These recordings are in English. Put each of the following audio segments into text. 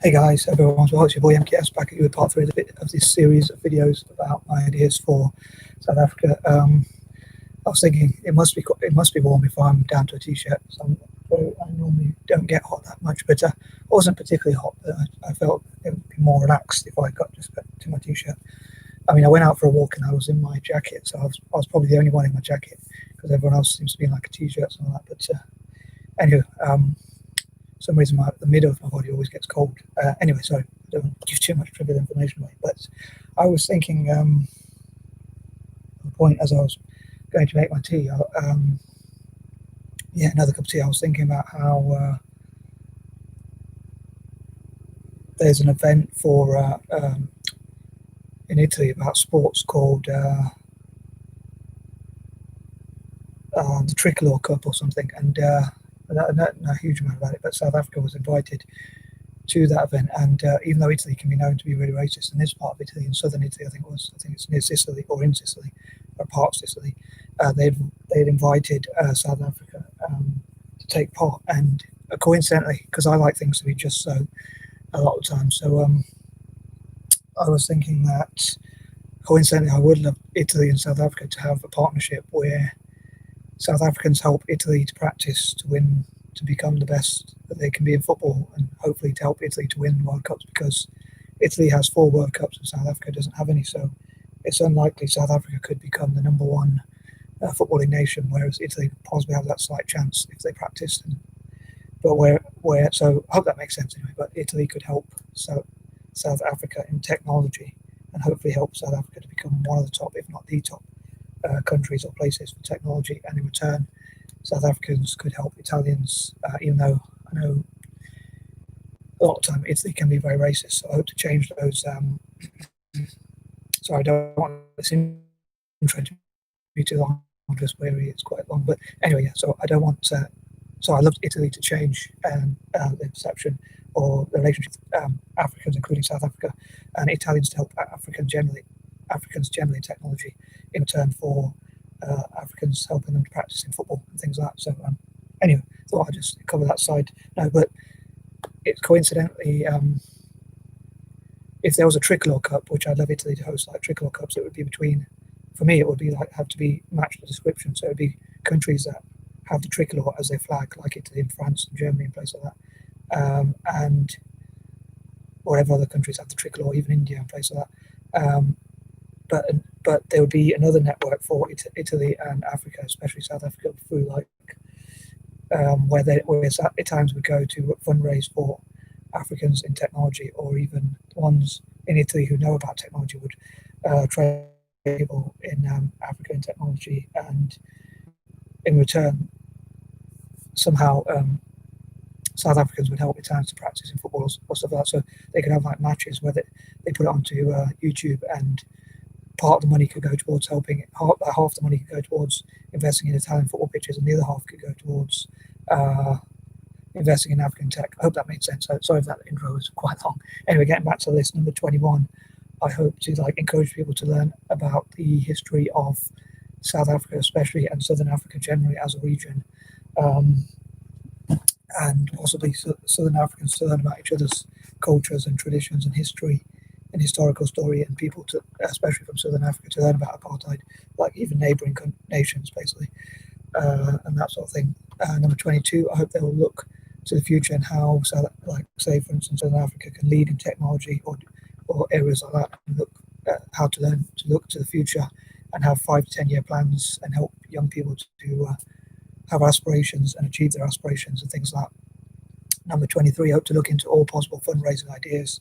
Hey guys, everyone's well. It's your boy M.K.S back at you with part three of this series of videos about my ideas for South Africa. I was thinking it must be warm if I'm down to a t-shirt. I normally don't get hot that much, but it wasn't particularly hot. But I felt it would be more relaxed if I got just to my t-shirt. I mean, I went out for a walk and I was in my jacket, so I was probably the only one in my jacket because everyone else seems to be in like a t-shirt and all that. But anyway. For some reason the middle of my body always gets cold. Anyway, sorry, I don't give too much trivial information away, but I was thinking, the point as I was going to make my tea, another cup of tea, I was thinking about how there's an event in Italy about sports called the Tricolor Cup or something, and I don't know a huge amount about it, but South Africa was invited to that event, and even though Italy can be known to be really racist, in this part of Italy, in southern Italy, I think it's near Sicily or in Sicily or part of Sicily, they'd invited South Africa to take part, and coincidentally, because I like things to be just so a lot of times, so I was thinking that coincidentally I would love Italy and South Africa to have a partnership where South Africans help Italy to practice to win, to become the best that they can be in football, and hopefully to help Italy to win World Cups, because Italy has 4 World Cups and South Africa doesn't have any, so it's unlikely South Africa could become the number one footballing nation, whereas Italy possibly have that slight chance if they practiced. So I hope that makes sense anyway, but Italy could help South Africa in technology and hopefully help South Africa to become one of the top, if not the top, countries or places for technology, and in return South Africans could help Italians, even though I know a lot of time Italy can be very racist, so I hope to change those. Sorry, I don't want this intro to be too long, I'm just weary, it's quite long, but anyway, yeah, so I don't want so I love Italy to change the perception or the relationship with Africans, including South Africa, and Italians to help Africans generally in technology, in return for Africans helping them to practice in football and things like that. So anyway, thought I'd just cover that side. No, but it's coincidentally, if there was a Tricolor Cup, which I'd love Italy to host, like Tricolor Cups, it would be for me, it would be like have to be match the description. So it would be countries that have the tricolor as their flag, like Italy and France and Germany and places like that, and whatever other countries have the tricolor, even India and places like that. But there would be another network for Italy and Africa, especially South Africa, through where Italians would go to fundraise for Africans in technology, or even ones in Italy who know about technology would train people in Africa in technology, and in return somehow South Africans would help Italians to practice in football or stuff like that, so they could have like matches where they put it onto YouTube, and part of the money could go towards helping, half the money could go towards investing in Italian football pitches, and the other half could go towards investing in African tech. I hope that made sense. Sorry if that intro was quite long. Anyway, getting back to this, number 21, I hope to encourage people to learn about the history of South Africa especially, and Southern Africa generally as a region, and possibly Southern Africans to learn about each other's cultures and traditions and history and historical story, and people to, especially from Southern Africa, to learn about apartheid, like even neighbouring nations basically, and that sort of thing. Number 22, I hope they will look to the future and how, say for instance, Southern Africa can lead in technology or areas like that, and look at how to look to the future and have 5 to 10 year plans and help young people to have aspirations and achieve their aspirations and things like that. Number 23, I hope to look into all possible fundraising ideas,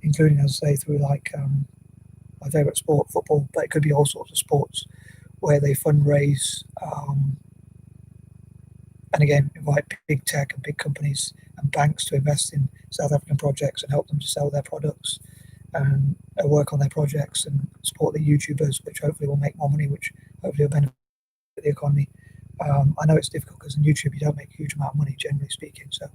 including, as I say, through my favourite sport, football, but it could be all sorts of sports where they fundraise, and again invite big tech and big companies and banks to invest in South African projects and help them to sell their products and work on their projects and support the YouTubers, which hopefully will make more money, which hopefully will benefit the economy. I know it's difficult because in YouTube you don't make a huge amount of money, generally speaking, so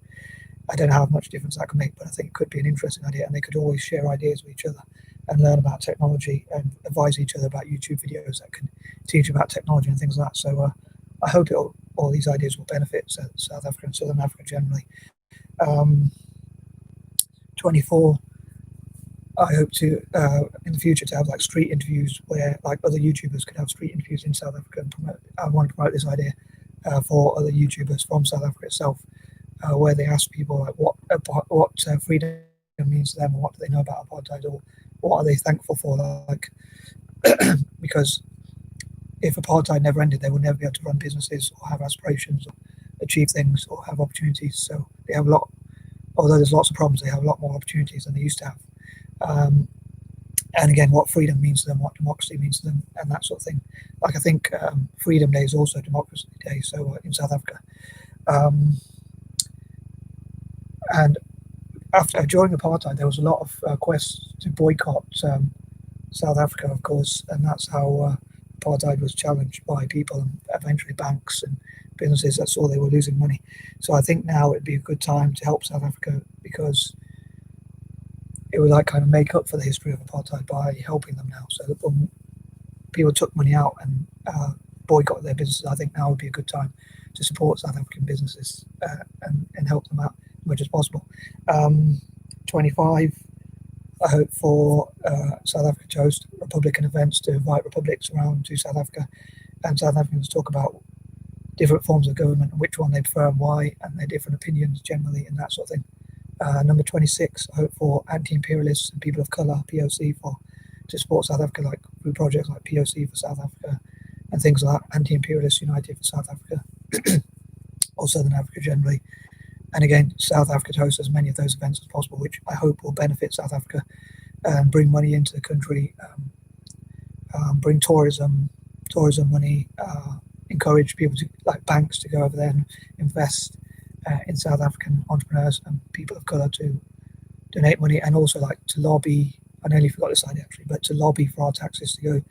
I don't know how much difference that can make, but I think it could be an interesting idea, and they could always share ideas with each other and learn about technology and advise each other about YouTube videos that can teach about technology and things like that. So I hope all these ideas will benefit South Africa and Southern Africa generally. 24, I hope to in the future to have like street interviews where like other YouTubers could have street interviews in South Africa and promote. I want to promote this idea for other YouTubers from South Africa itself, where they ask people like what freedom means to them, or what do they know about apartheid, or what are they thankful for, like because if apartheid never ended, they would never be able to run businesses or have aspirations or achieve things or have opportunities. So they have a lot, although there's lots of problems, they have a lot more opportunities than they used to have. And again, what freedom means to them, what democracy means to them, and that sort of thing. Like I think Freedom Day is also Democracy Day, so in South Africa. And during apartheid, there was a lot of quests to boycott South Africa, of course, and that's how apartheid was challenged by people and eventually banks and businesses that saw they were losing money. So I think now it'd be a good time to help South Africa, because it would like kind of make up for the history of apartheid by helping them now. So that when people took money out and boycotted their businesses, I think now would be a good time to support South African businesses and help them out as much as possible. 25, I hope for South Africa to host Republican events to invite Republics around to South Africa, and South Africans talk about different forms of government and which one they prefer and why, and their different opinions generally, and that sort of thing. Number 26, I hope for anti-imperialists and people of colour, P.O.C, to support South Africa, like through projects like P.O.C for South Africa and things like that, Anti-Imperialists United for South Africa, or Southern Africa generally. And again, South Africa to host as many of those events as possible, which I hope will benefit South Africa and bring money into the country, bring tourism money, encourage people to, like banks, to go over there and invest in South African entrepreneurs and people of colour to donate money, and also like to lobby. I nearly forgot this idea actually, but to lobby for our taxes to go,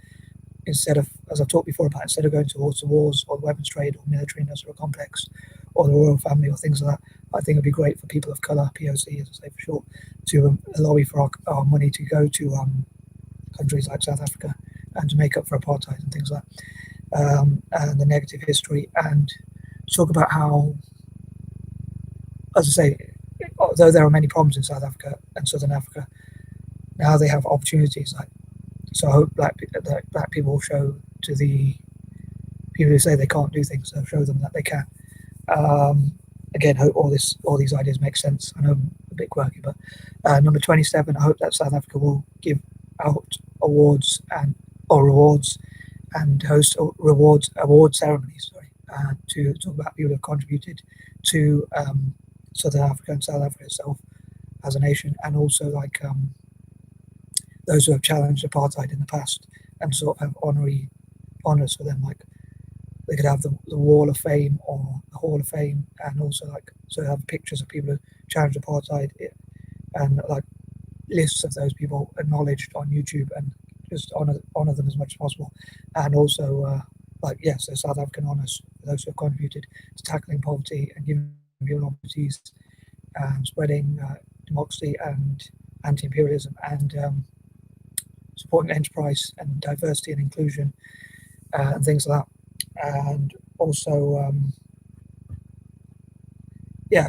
instead of, as I've talked before about, instead of going towards the wars or the weapons trade or military industrial complex or the royal family or things like that, I think it'd be great for people of colour, POC as I say for short, to lobby for our money to go to countries like South Africa and to make up for apartheid and things like that, and the negative history, and talk about how, as I say, although there are many problems in South Africa and Southern Africa, now they have opportunities. Like, so I hope black people will show to the people who say they can't do things, so show them that they can. Again, hope all these ideas make sense. I know I'm a bit quirky, but number 27, I hope that South Africa will give out awards and host award ceremonies. To talk about people who have contributed to Southern Africa and South Africa itself as a nation, and also like those who have challenged apartheid in the past, and sort of have honours for them. Like they could have the Wall of Fame or the Hall of Fame, and also like so have pictures of people who challenged apartheid, and like lists of those people acknowledged on YouTube, and just honour them as much as possible, and also so South African honours for those who have contributed to tackling poverty and giving people opportunities, spreading democracy and anti-imperialism, and supporting enterprise and diversity and inclusion, and things like that. And also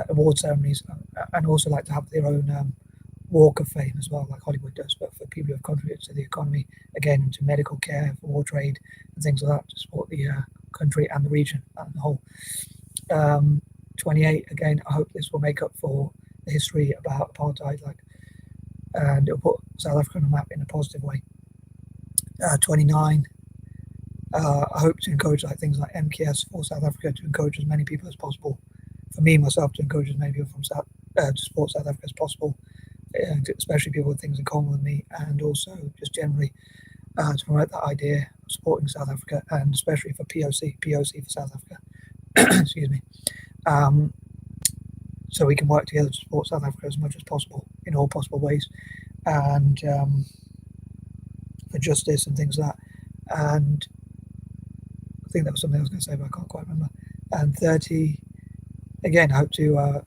award ceremonies, and also like to have their own walk of fame as well, like Hollywood does, but for people who have contributed to the economy, again, into medical care, for war trade and things like that, to support the country and the region and the whole. 28, again, I hope this will make up for the history about apartheid, and it'll put South Africa on the map in a positive way. 29, I hope to encourage things like M.K.S for South Africa, to encourage as many people as possible. For me, myself, to encourage as many people from to support South Africa as possible, especially people with things in common with me, and also just generally to promote that idea of supporting South Africa, and especially for P.O.C for South Africa. Excuse me. So we can work together to support South Africa as much as possible in all possible ways, and for justice and things like that. And I think that was something I was going to say, but I can't quite remember. And 30, again, I hope to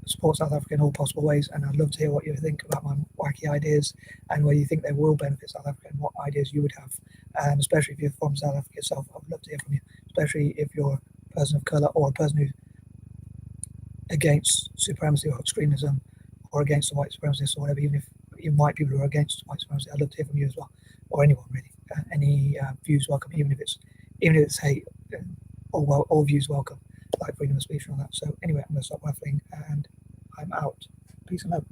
support South Africa in all possible ways, and I'd love to hear what you think about my wacky ideas, and whether you think they will benefit South Africa, and what ideas you would have. And especially if you're from South Africa itself, I would love to hear from you, especially if you're a person of colour or a person who's against supremacy or extremism or against the white supremacists or whatever, even if even white people who are against white supremacy. I'd love to hear from you as well, or anyone really. Any views welcome, even if it's hate. All views welcome, like freedom of speech and all that. So anyway, I'm going to stop waffling and I'm out. Peace and love.